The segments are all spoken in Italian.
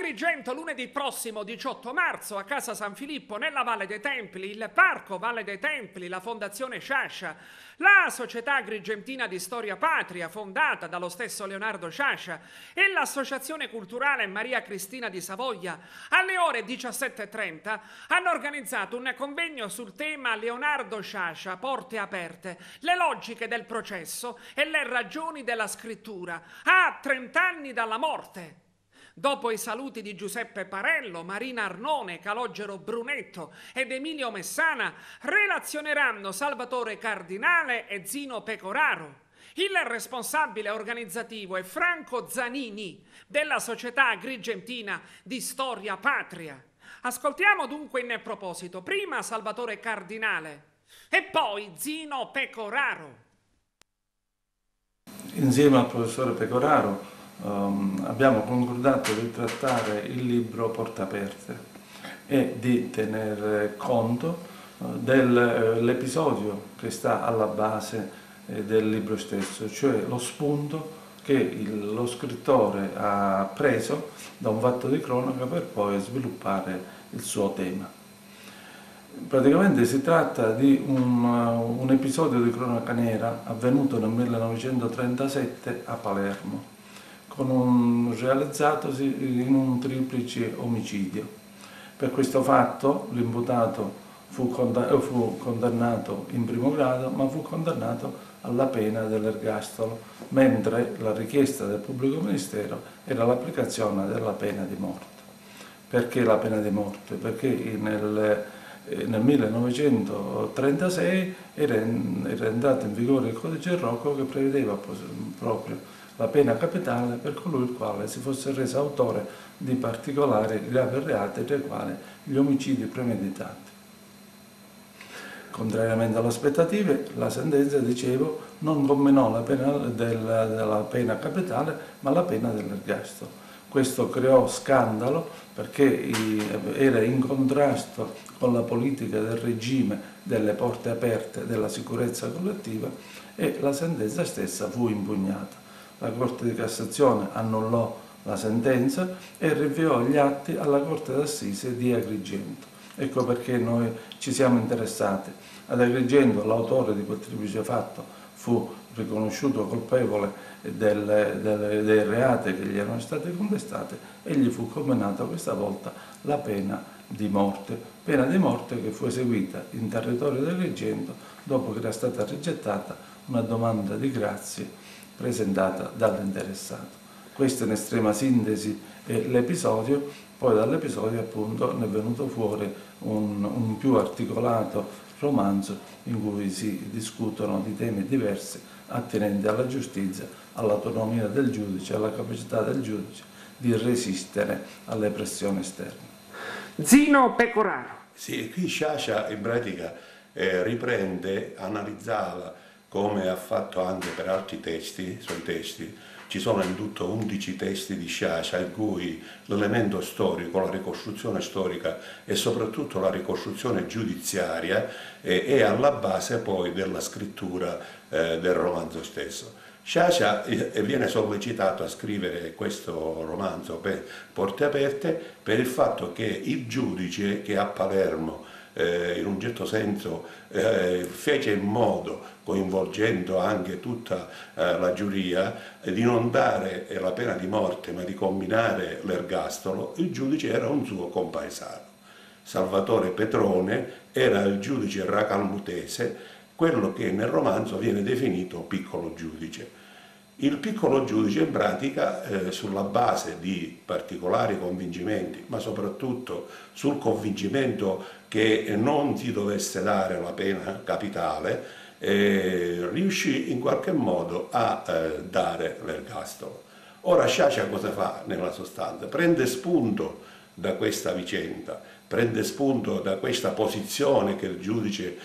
Agrigento lunedì prossimo 18 marzo a Casa San Filippo nella Valle dei Templi, il Parco Valle dei Templi, la Fondazione Sciascia, la Società Agrigentina di Storia Patria fondata dallo stesso Leonardo Sciascia e l'Associazione Culturale Maria Cristina di Savoia alle ore 17:30 hanno organizzato un convegno sul tema Leonardo Sciascia, porte aperte, le logiche del processo e le ragioni della scrittura a 30 anni dalla morte. Dopo i saluti di Giuseppe Parello, Marina Arnone, Calogero Brunetto ed Emilio Messana, relazioneranno Salvatore Cardinale e Zino Pecoraro. Il responsabile organizzativo è Franco Zanini, della Società Agrigentina di Storia Patria. Ascoltiamo dunque in proposito prima Salvatore Cardinale e poi Zino Pecoraro. Insieme al professore Pecoraro abbiamo concordato di trattare il libro Porte Aperte e di tener conto dell'episodio che sta alla base del libro stesso, cioè lo spunto che lo scrittore ha preso da un fatto di cronaca per poi sviluppare il suo tema. Praticamente si tratta di un episodio di cronaca nera avvenuto nel 1937 a Palermo, realizzatosi in un triplice omicidio. Per questo fatto l'imputato fu condannato in primo grado, ma fu condannato alla pena dell'ergastolo, mentre la richiesta del pubblico ministero era l'applicazione della pena di morte. Perché la pena di morte? Perché nel 1936 era entrato in vigore il codice Rocco che prevedeva proprio la pena capitale per colui il quale si fosse reso autore di particolari gravi reati, tra i quali gli omicidi premeditati. Contrariamente alle aspettative, la sentenza, dicevo, non comminò la pena della pena capitale, ma la pena dell'ergastolo. Questo creò scandalo perché era in contrasto con la politica del regime delle porte aperte della sicurezza collettiva e la sentenza stessa fu impugnata. La Corte di Cassazione annullò la sentenza e rinviò gli atti alla Corte d'Assise di Agrigento. Ecco perché noi ci siamo interessati. Ad Agrigento l'autore di quel triplice fatto fu riconosciuto colpevole dei reati che gli erano stati contestati e gli fu comminata questa volta la pena di morte che fu eseguita in territorio di Agrigento dopo che era stata rigettata una domanda di grazia presentata dall'interessato. Questo in estrema sintesi è l'episodio, poi dall'episodio appunto ne è venuto fuori un più articolato romanzo in cui si discutono di temi diversi attinenti alla giustizia, all'autonomia del giudice, alla capacità del giudice di resistere alle pressioni esterne. Zino Pecoraro. Sì, qui Sciascia in pratica riprende, analizzava, come ha fatto anche per altri testi, suoi testi. Ci sono in tutto 11 testi di Sciascia in cui l'elemento storico, la ricostruzione storica e soprattutto la ricostruzione giudiziaria è alla base poi della scrittura del romanzo stesso. Sciascia viene sollecitato a scrivere questo romanzo per Porte Aperte per il fatto che il giudice che a Palermo in un certo senso fece in modo, coinvolgendo anche tutta la giuria, di non dare la pena di morte ma di comminare l'ergastolo. Il giudice era un suo compaesano. Salvatore Petrone era il giudice racalmutese, quello che nel romanzo viene definito piccolo giudice. Il piccolo giudice in pratica, sulla base di particolari convincimenti, ma soprattutto sul convincimento che non si dovesse dare la pena capitale, riuscì in qualche modo a dare l'ergastolo. Ora Sciascia cosa fa nella sostanza? Prende spunto da questa vicenda, prende spunto da questa posizione che il giudice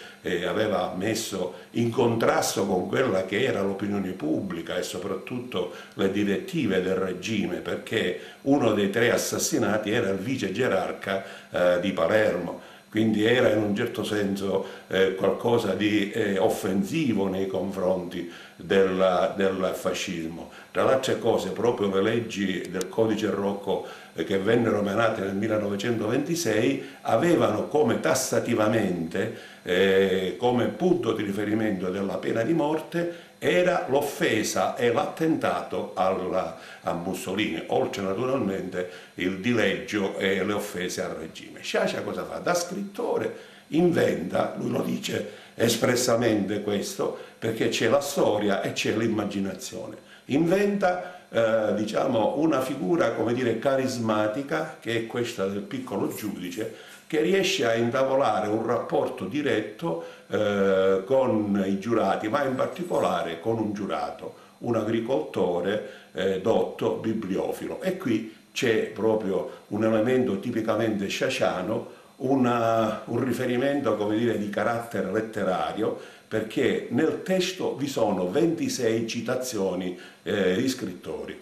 aveva messo in contrasto con quella che era l'opinione pubblica e soprattutto le direttive del regime, perché uno dei 3 assassinati era il vice gerarca di Palermo. quindi era in un certo senso qualcosa di offensivo nei confronti del fascismo. Tra le altre cose, proprio le leggi del codice Rocco che vennero emanate nel 1926 avevano come tassativamente, come punto di riferimento della pena di morte, era l'offesa e l'attentato a Mussolini, oltre naturalmente il dileggio e le offese al regime. Sciascia cosa fa? Da scrittore inventa, lui lo dice espressamente questo, perché c'è la storia e c'è l'immaginazione. Inventa diciamo una figura, come dire, carismatica, che è questa del piccolo giudice, che riesce a intavolare un rapporto diretto con i giurati, ma in particolare con un giurato, un agricoltore dotto, bibliofilo. E qui c'è proprio un elemento tipicamente sciasciano, un riferimento, come dire, di carattere letterario, perché nel testo vi sono 26 citazioni di scrittori.